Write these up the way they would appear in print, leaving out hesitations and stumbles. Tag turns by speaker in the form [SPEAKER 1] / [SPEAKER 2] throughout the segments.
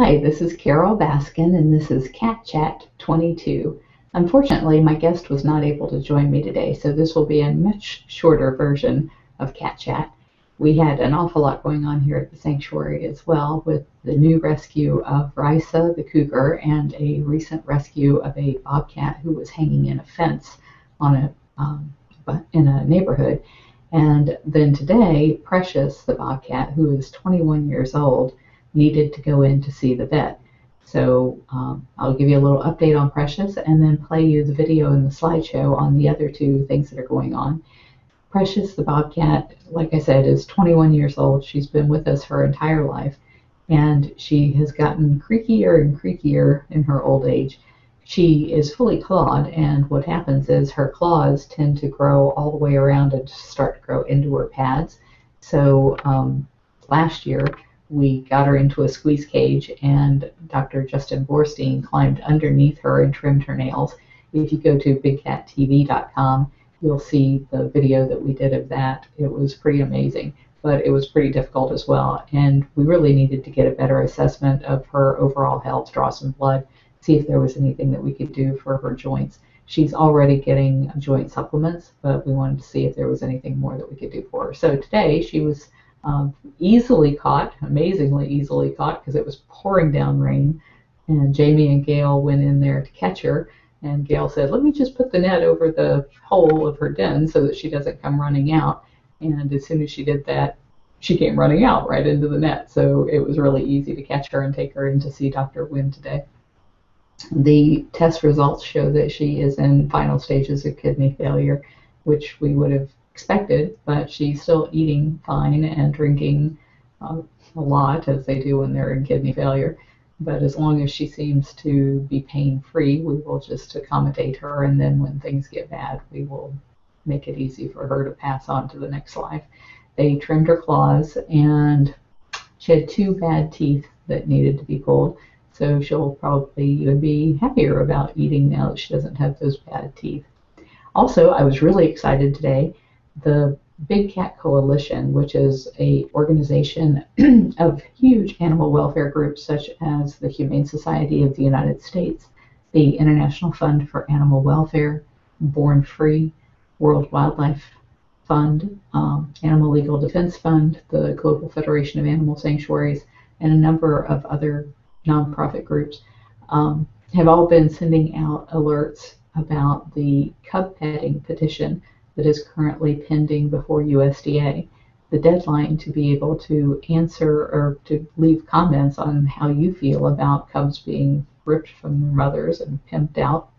[SPEAKER 1] Hi, this is Carole Baskin, and this is Cat Chat 22. Unfortunately, my guest was not able to join me today, so this will be a much shorter version of Cat Chat. We had an awful lot going on here at the sanctuary as well, with the new rescue of Reise, the Cougar, and a recent rescue of a Bobcat who was hanging in a fence on in a neighborhood. And then today, Precious, the Bobcat, who is 21 years old, needed to go in to see the vet. So I'll give you a little update on Precious and then play you the video and the slideshow on the other two things that are going on. Precious, the Bobcat, like I said, is 21 years old. She's been with us her entire life, and she has gotten creakier and creakier in her old age. She is fully clawed, and what happens is her claws tend to grow all the way around and start to grow into her pads. So last year, we got her into a squeeze cage, and Dr. Justin Borstein climbed underneath her and trimmed her nails. If you go to bigcattv.com, you'll see the video that we did of that. It was pretty amazing, but it was pretty difficult as well, and we really needed to get a better assessment of her overall health, draw some blood, see if there was anything that we could do for her joints. She's already getting joint supplements, but we wanted to see if there was anything more that we could do for her. So today she was easily caught, amazingly easily caught, because it was pouring down rain, and Jamie and Gail went in there to catch her, and Gail said, let me just put the net over the hole of her den so that she doesn't come running out. And as soon as she did that, she came running out right into the net. So it was really easy to catch her and take her in to see Dr. Wynn today. The test results show that she is in final stages of kidney failure, which we would have expected, but she's still eating fine and drinking a lot, as they do when they're in kidney failure. But as long as she seems to be pain-free, we will just accommodate her, and then when things get bad, we will make it easy for her to pass on to the next life. They trimmed her claws, and she had 2 bad teeth that needed to be pulled, so she'll probably even be happier about eating now that she doesn't have those bad teeth. Also, I was really excited today. The Big Cat Coalition, which is an organization of huge animal welfare groups such as the Humane Society of the United States, the International Fund for Animal Welfare, Born Free, World Wildlife Fund, Animal Legal Defense Fund, the Global Federation of Animal Sanctuaries, and a number of other nonprofit groups have all been sending out alerts about the cub petting petition that is currently pending before USDA. The deadline to be able to answer or to leave comments on how you feel about cubs being ripped from their mothers and pimped out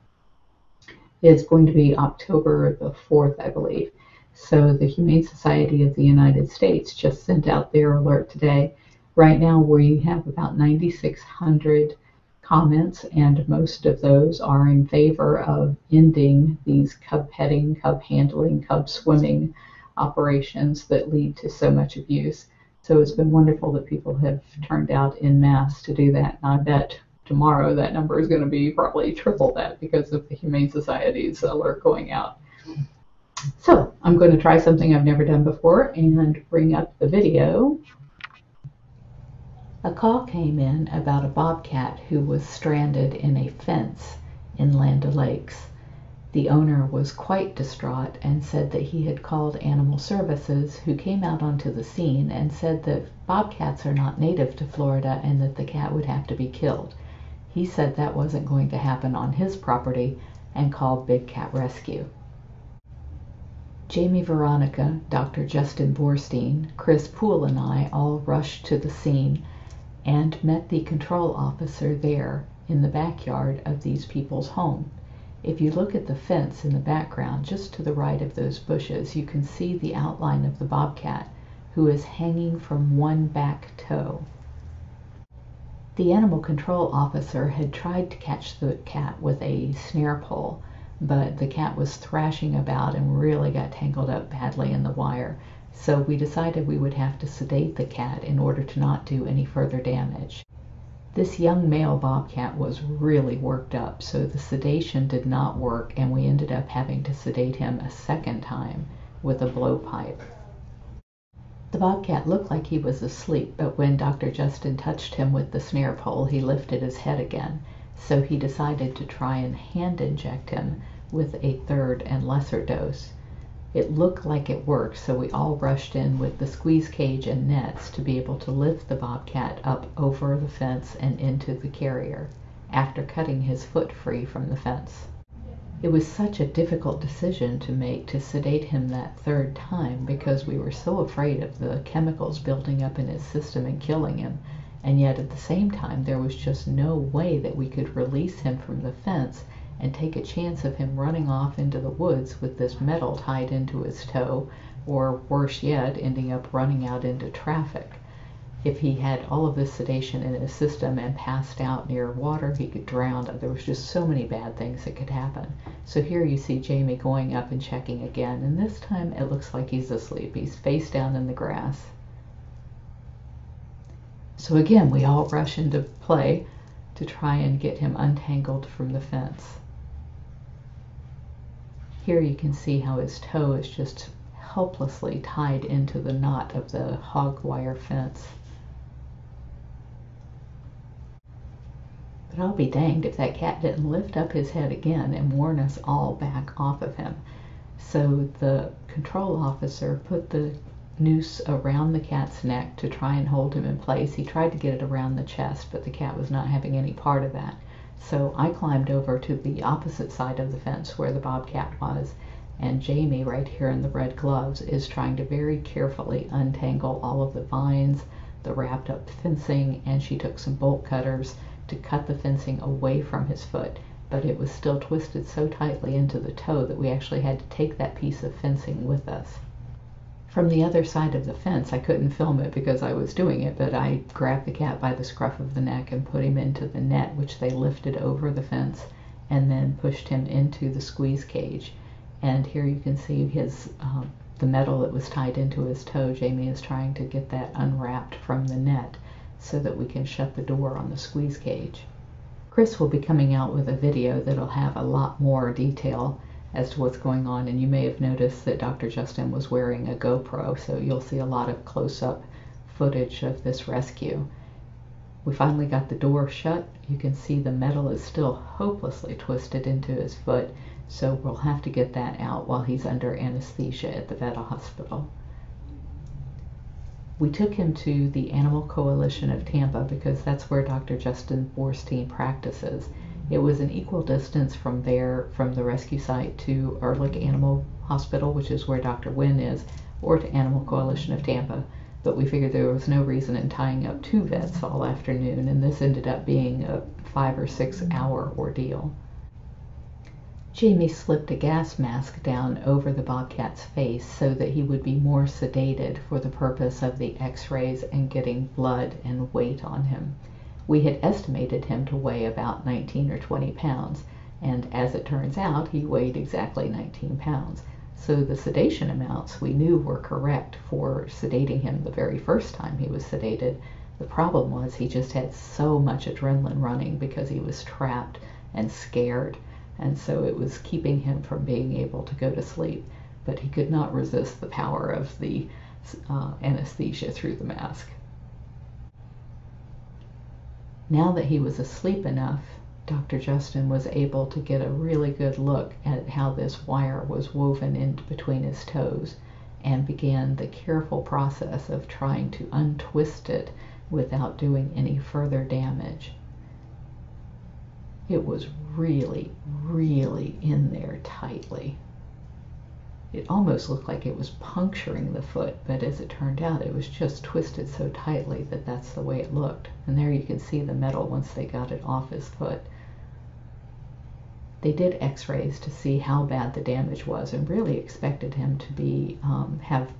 [SPEAKER 1] is going to be October the 4th, I believe. So the Humane Society of the United States just sent out their alert today. Right now we have about 9,600 comments, and most of those are in favor of ending these cub petting, cub handling, cub swimming operations that lead to so much abuse. So it's been wonderful that people have turned out en masse to do that, and I bet tomorrow that number is going to be probably triple that because of the Humane Society's alert going out. So I'm going to try something I've never done before and bring up the video. A call came in about a bobcat who was stranded in a fence in Land O'Lakes. The owner was quite distraught and said that he had called Animal Services, who came out onto the scene and said that bobcats are not native to Florida and that the cat would have to be killed. He said that wasn't going to happen on his property and called Big Cat Rescue. Jamie, Veronica, Dr. Justin Borstein, Chris Poole, and I all rushed to the scene and met the control officer there in the backyard of these people's home. If you look at the fence in the background, just to the right of those bushes, you can see the outline of the bobcat, who is hanging from one back toe. The animal control officer had tried to catch the cat with a snare pole, but the cat was thrashing about and really got tangled up badly in the wire. So we decided we would have to sedate the cat in order to not do any further damage. This young male bobcat was really worked up, so the sedation did not work, and we ended up having to sedate him a second time with a blowpipe. The bobcat looked like he was asleep, but when Dr. Justin touched him with the snare pole, he lifted his head again, so he decided to try and hand inject him with a third and lesser dose. It looked like it worked, so we all rushed in with the squeeze cage and nets to be able to lift the bobcat up over the fence and into the carrier, after cutting his foot free from the fence. It was such a difficult decision to make to sedate him that third time because we were so afraid of the chemicals building up in his system and killing him, and yet at the same time there was just no way that we could release him from the fence and take a chance of him running off into the woods with this metal tied into his toe, or worse yet, ending up running out into traffic. If he had all of this sedation in his system and passed out near water, he could drown. There was just so many bad things that could happen. So here you see Jamie going up and checking again, and this time it looks like he's asleep. He's face down in the grass. So again, we all rush into play to try and get him untangled from the fence. Here you can see how his toe is just helplessly tied into the knot of the hog wire fence. But I'll be danged if that cat didn't lift up his head again and warn us all back off of him. So the control officer put the noose around the cat's neck to try and hold him in place. He tried to get it around the chest, but the cat was not having any part of that. So I climbed over to the opposite side of the fence where the bobcat was, and Jamie, right here in the red gloves, is trying to very carefully untangle all of the vines, the wrapped up fencing, and she took some bolt cutters to cut the fencing away from his foot, but it was still twisted so tightly into the toe that we actually had to take that piece of fencing with us. From the other side of the fence, I couldn't film it because I was doing it, but I grabbed the cat by the scruff of the neck and put him into the net, which they lifted over the fence, and then pushed him into the squeeze cage. And here you can see the metal that was tied into his toe. Jamie is trying to get that unwrapped from the net so that we can shut the door on the squeeze cage. Chris will be coming out with a video that'll have a lot more detail as to what's going on, and you may have noticed that Dr. Justin was wearing a GoPro, so you'll see a lot of close-up footage of this rescue. We finally got the door shut. You can see the metal is still hopelessly twisted into his foot, so we'll have to get that out while he's under anesthesia at the vet hospital. We took him to the Animal Coalition of Tampa because that's where Dr. Justin Borstein practices. It was an equal distance from there, from the rescue site, to Ehrlich Animal Hospital, which is where Dr. Wynn is, or to Animal Coalition of Tampa. But we figured there was no reason in tying up two vets all afternoon, and this ended up being a 5 or 6 hour ordeal. Jamie slipped a gas mask down over the bobcat's face so that he would be more sedated for the purpose of the x-rays and getting blood and weight on him. We had estimated him to weigh about 19 or 20 pounds, and as it turns out, he weighed exactly 19 pounds. So the sedation amounts we knew were correct for sedating him the very first time he was sedated. The problem was he just had so much adrenaline running because he was trapped and scared, and so it was keeping him from being able to go to sleep. But he could not resist the power of the anesthesia through the mask. Now that he was asleep enough, Dr. Justin was able to get a really good look at how this wire was woven in between his toes and began the careful process of trying to untwist it without doing any further damage. It was really, really in there tightly. It almost looked like it was puncturing the foot, but as it turned out, it was just twisted so tightly that that's the way it looked. And there you can see the metal once they got it off his foot. They did x-rays to see how bad the damage was and really expected him to be have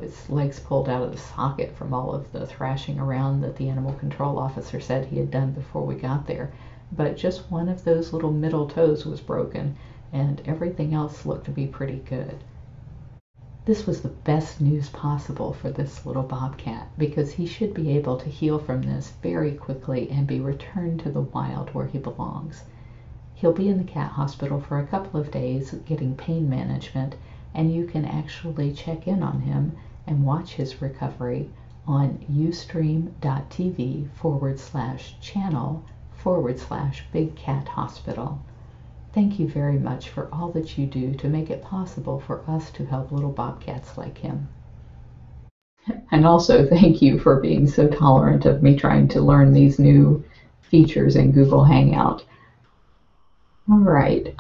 [SPEAKER 1] his legs pulled out of the socket from all of the thrashing around that the animal control officer said he had done before we got there. But just one of those little middle toes was broken, and everything else looked to be pretty good. This was the best news possible for this little bobcat because he should be able to heal from this very quickly and be returned to the wild where he belongs. He'll be in the cat hospital for a couple of days getting pain management, and you can actually check in on him and watch his recovery on ustream.tv/channel/Big Cat Hospital. Thank you very much for all that you do to make it possible for us to help little bobcats like him. And also thank you for being so tolerant of me trying to learn these new features in Google Hangout. All right.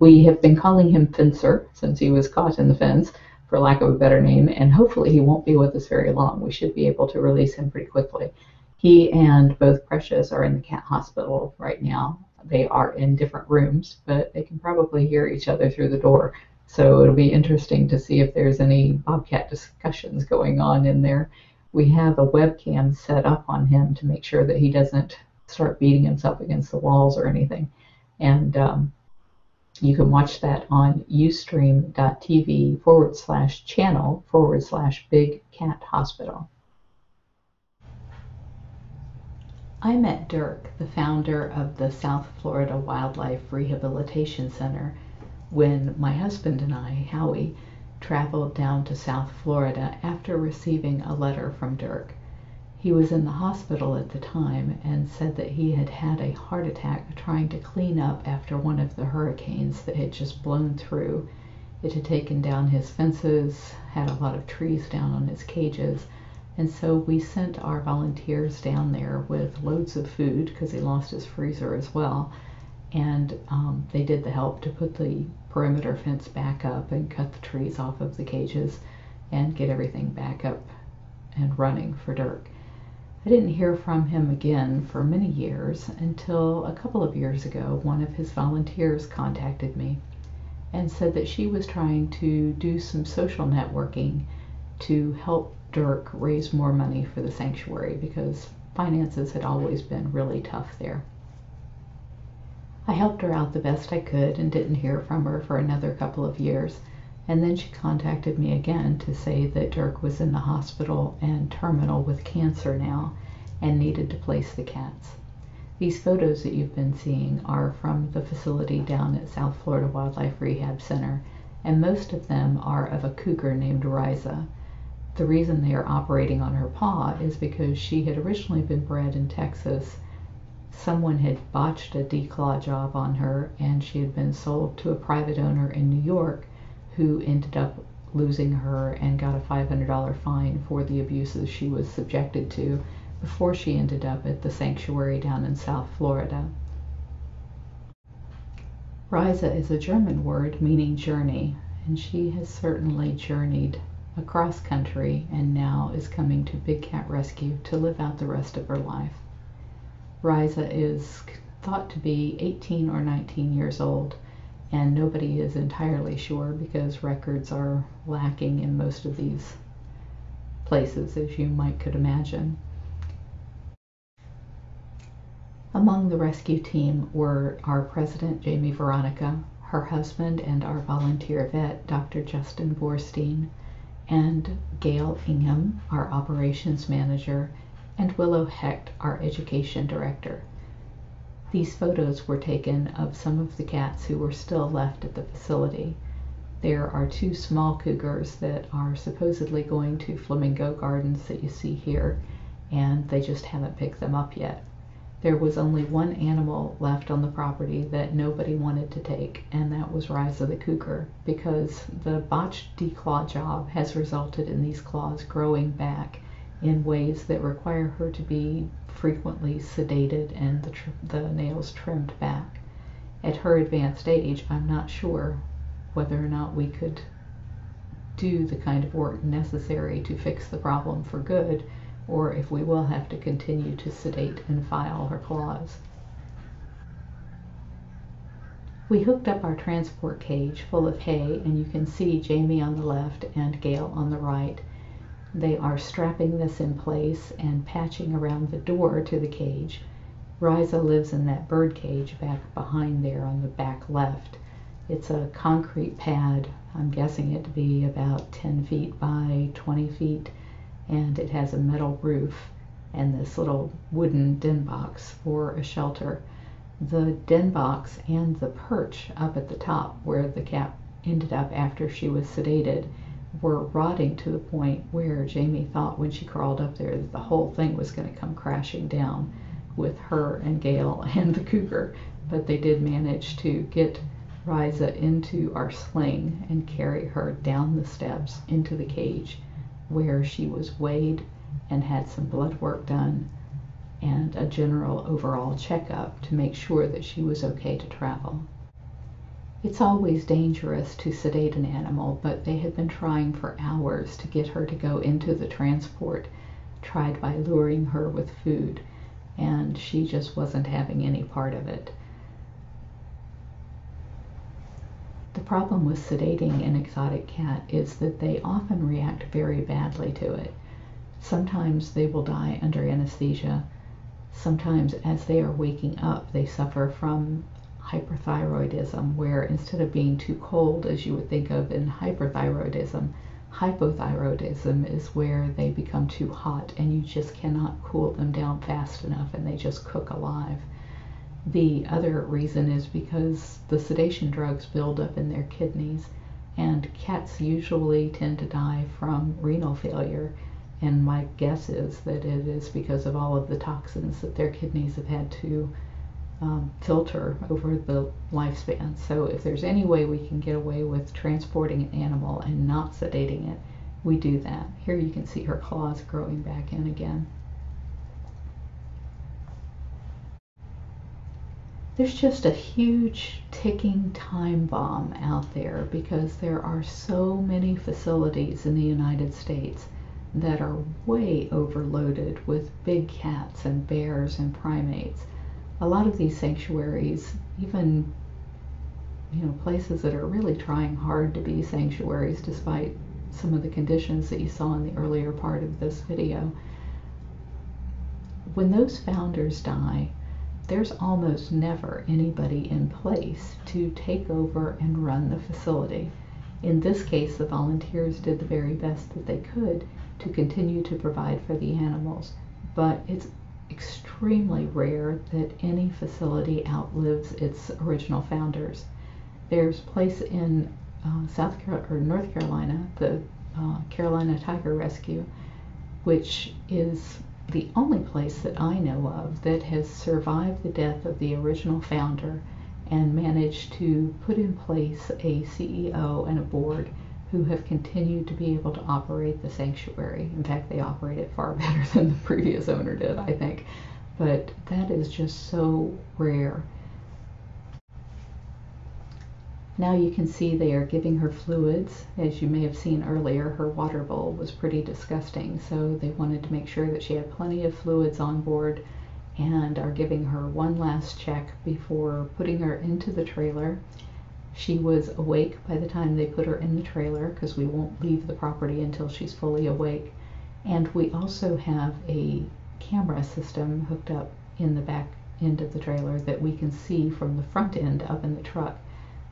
[SPEAKER 1] We have been calling him Fencer since he was caught in the fence, for lack of a better name, and hopefully he won't be with us very long. We should be able to release him pretty quickly. He and both Precious are in the cat hospital right now. They are in different rooms, but they can probably hear each other through the door. So it'll be interesting to see if there's any bobcat discussions going on in there. We have a webcam set up on him to make sure that he doesn't start beating himself against the walls or anything. And you can watch that on ustream.tv/channel/Big Cat Hospital. I met Dirk, the founder of the South Florida Wildlife Rehabilitation Center, when my husband and I, Howie, traveled down to South Florida after receiving a letter from Dirk. He was in the hospital at the time and said that he had had a heart attack trying to clean up after one of the hurricanes that had just blown through. It had taken down his fences, had a lot of trees down on his cages, and so we sent our volunteers down there with loads of food because he lost his freezer as well, and they did the help to put the perimeter fence back up and cut the trees off of the cages and get everything back up and running for Dirk. I didn't hear from him again for many years until a couple of years ago one of his volunteers contacted me and said that she was trying to do some social networking to help Dirk raise more money for the sanctuary because finances had always been really tough there. I helped her out the best I could and didn't hear from her for another couple of years. And then she contacted me again to say that Dirk was in the hospital and terminal with cancer now and needed to place the cats. These photos that you've been seeing are from the facility down at South Florida Wildlife Rehab Center, and most of them are of a cougar named Reise. The reason they are operating on her paw is because she had originally been bred in Texas. Someone had botched a declaw job on her, and she had been sold to a private owner in New York who ended up losing her and got a $500 fine for the abuses she was subjected to before she ended up at the sanctuary down in South Florida. Reise is a German word meaning journey, and she has certainly journeyed across country and now is coming to Big Cat Rescue to live out the rest of her life. Reise is thought to be 18 or 19 years old, and nobody is entirely sure because records are lacking in most of these places, as you might could imagine. Among the rescue team were our president, Jamie Veronica, her husband and our volunteer vet, Dr. Justin Borstein, and Gail Ingham, our operations manager, and Willow Hecht, our education director. These photos were taken of some of the cats who were still left at the facility. There are two small cougars that are supposedly going to Flamingo Gardens that you see here, and they just haven't picked them up yet. There was only one animal left on the property that nobody wanted to take, and that was Reise the cougar, because the botched declaw job has resulted in these claws growing back in ways that require her to be frequently sedated and the nails trimmed back. At her advanced age, I'm not sure whether or not we could do the kind of work necessary to fix the problem for good, or if we will have to continue to sedate and file her claws. We hooked up our transport cage full of hay, and you can see Jamie on the left and Gail on the right. They are strapping this in place and patching around the door to the cage. Reise lives in that bird cage back behind there on the back left. It's a concrete pad. I'm guessing it to be about 10 feet by 20 feet, and it has a metal roof and this little wooden den box for a shelter. The den box and the perch up at the top where the cat ended up after she was sedated were rotting to the point where Jamie thought when she crawled up there that the whole thing was going to come crashing down with her and Gail and the Cougar. But they did manage to get Reise into our sling and carry her down the steps into the cage, where she was weighed and had some blood work done and a general overall checkup to make sure that she was okay to travel. It's always dangerous to sedate an animal, but they had been trying for hours to get her to go into the transport, tried by luring her with food, and she just wasn't having any part of it. The problem with sedating an exotic cat is that they often react very badly to it. Sometimes they will die under anesthesia. Sometimes as they are waking up, they suffer from hyperthyroidism, where instead of being too cold as you would think of in hyperthyroidism, hypothyroidism is where they become too hot and you just cannot cool them down fast enough and they just cook alive. The other reason is because the sedation drugs build up in their kidneys, and cats usually tend to die from renal failure, and my guess is that it is because of all of the toxins that their kidneys have had to filter over the lifespan. So if there's any way we can get away with transporting an animal and not sedating it, we do that. Here you can see her claws growing back in again. There's just a huge ticking time bomb out there because there are so many facilities in the United States that are way overloaded with big cats and bears and primates. A lot of these sanctuaries, even places that are really trying hard to be sanctuaries despite some of the conditions that you saw in the earlier part of this video, when those founders die, there's almost never anybody in place to take over and run the facility. In this case, the volunteers did the very best that they could to continue to provide for the animals, but it's extremely rare that any facility outlives its original founders. There's a place in North Carolina, the Carolina Tiger Rescue, which is the only place that I know of that has survived the death of the original founder and managed to put in place a CEO and a board who have continued to be able to operate the sanctuary. In fact, they operate it far better than the previous owner did, I think. But that is just so rare. Now you can see they are giving her fluids. As you may have seen earlier, her water bowl was pretty disgusting, so they wanted to make sure that she had plenty of fluids on board and are giving her one last check before putting her into the trailer. She was awake by the time they put her in the trailer because we won't leave the property until she's fully awake. And we also have a camera system hooked up in the back end of the trailer that we can see from the front end up in the truck.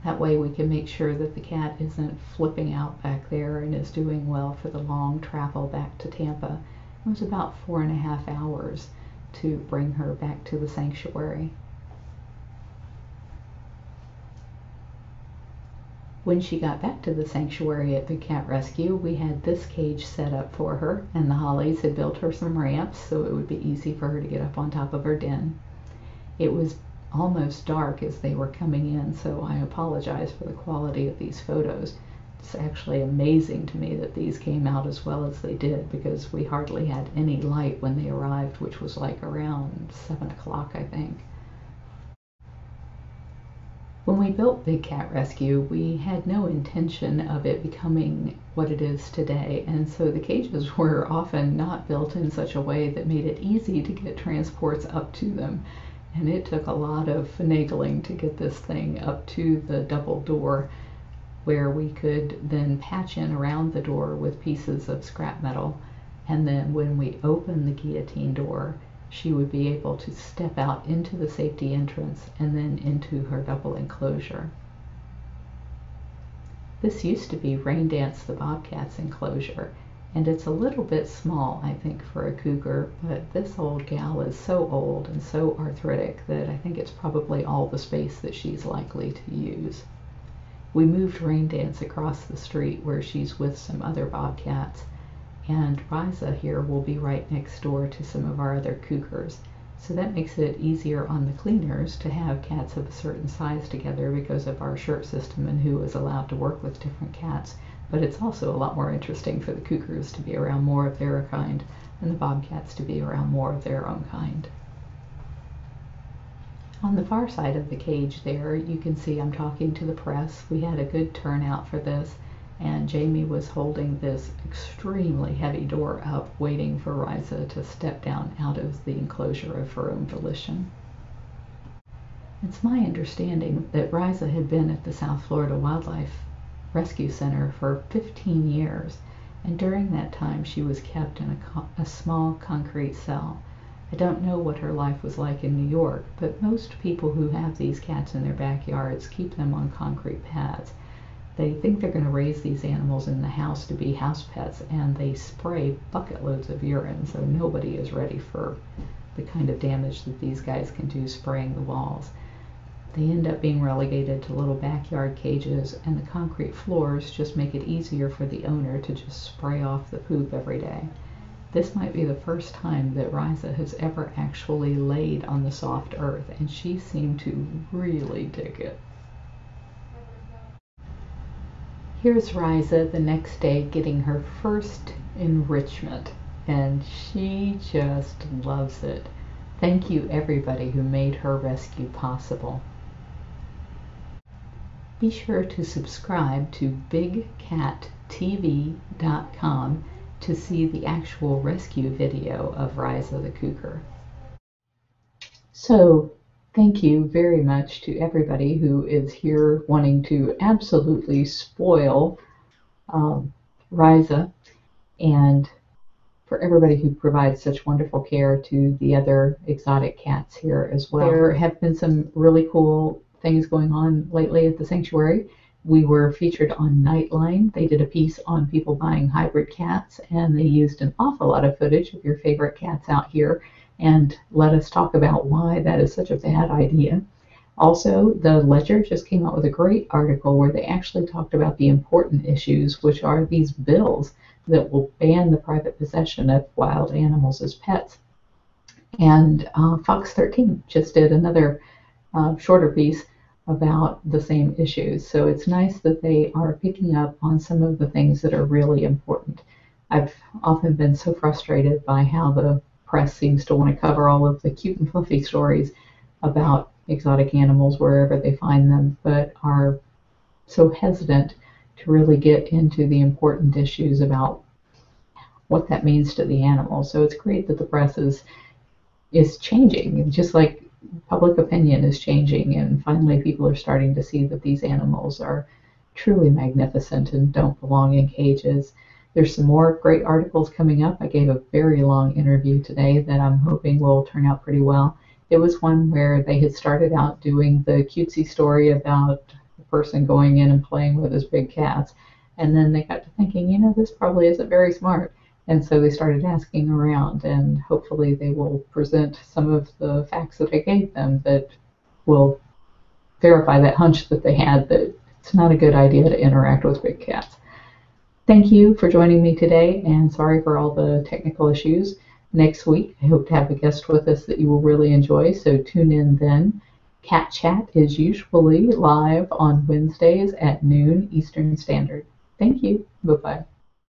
[SPEAKER 1] That way we can make sure that the cat isn't flipping out back there and is doing well for the long travel back to Tampa. It was about 4.5 hours to bring her back to the sanctuary. When she got back to the sanctuary at Big Cat Rescue, we had this cage set up for her, and the Hollies had built her some ramps so it would be easy for her to get up on top of her den. It was almost dark as they were coming in, so I apologize for the quality of these photos. It's actually amazing to me that these came out as well as they did, because we hardly had any light when they arrived, which was like around 7 o'clock, I think. When we built Big Cat Rescue, we had no intention of it becoming what it is today, and so the cages were often not built in such a way that made it easy to get transports up to them. And it took a lot of finagling to get this thing up to the double door, where we could then patch in around the door with pieces of scrap metal. And then when we opened the guillotine door, she would be able to step out into the safety entrance and then into her double enclosure. This used to be Rain Dance the Bobcat's enclosure, and it's a little bit small, I think, for a cougar, but this old gal is so old and so arthritic that I think it's probably all the space that she's likely to use. We moved Rain Dance across the street where she's with some other bobcats, and Reise here will be right next door to some of our other cougars. So that makes it easier on the cleaners to have cats of a certain size together because of our shirt system and who is allowed to work with different cats. But it's also a lot more interesting for the cougars to be around more of their kind and the bobcats to be around more of their own kind. On the far side of the cage there, you can see I'm talking to the press. We had a good turnout for this, and Jamie was holding this extremely heavy door up, waiting for Reise to step down out of the enclosure of her own volition. It's my understanding that Reise had been at the South Florida Wildlife Rescue Center for 15 years, and during that time she was kept in a small concrete cell. I don't know what her life was like in New York, but most people who have these cats in their backyards keep them on concrete pads. They think they're going to raise these animals in the house to be house pets, and they spray bucket loads of urine, so nobody is ready for the kind of damage that these guys can do spraying the walls. They end up being relegated to little backyard cages, and the concrete floors just make it easier for the owner to just spray off the poop every day. This might be the first time that Reise has ever actually laid on the soft earth, and she seemed to really dig it. Here's Reise the next day getting her first enrichment, and she just loves it. Thank you everybody who made her rescue possible. Be sure to subscribe to bigcattv.com to see the actual rescue video of Reise the cougar. So, thank you very much to everybody who is here wanting to absolutely spoil Reise, and for everybody who provides such wonderful care to the other exotic cats here as well. There have been some really cool things going on lately at the sanctuary. We were featured on Nightline. They did a piece on people buying hybrid cats, and they used an awful lot of footage of your favorite cats out here and let us talk about why that is such a bad idea. Also, the Ledger just came out with a great article where they actually talked about the important issues, which are these bills that will ban the private possession of wild animals as pets. And Fox 13 just did another shorter piece about the same issues. So it's nice that they are picking up on some of the things that are really important. I've often been so frustrated by how the press seems to want to cover all of the cute and fluffy stories about exotic animals wherever they find them, but are so hesitant to really get into the important issues about what that means to the animal. So it's great that the press is changing, just like public opinion is changing, and finally people are starting to see that these animals are truly magnificent and don't belong in cages. There's some more great articles coming up. I gave a very long interview today that I'm hoping will turn out pretty well. It was one where they had started out doing the cutesy story about the person going in and playing with his big cats, and then they got to thinking, you know, this probably isn't very smart. And so they started asking around, and hopefully they will present some of the facts that I gave them that will verify that hunch that they had that it's not a good idea to interact with big cats. Thank you for joining me today, and sorry for all the technical issues. Next week, I hope to have a guest with us that you will really enjoy, so tune in then. Cat Chat is usually live on Wednesdays at noon Eastern Standard. Thank you. Bye-bye.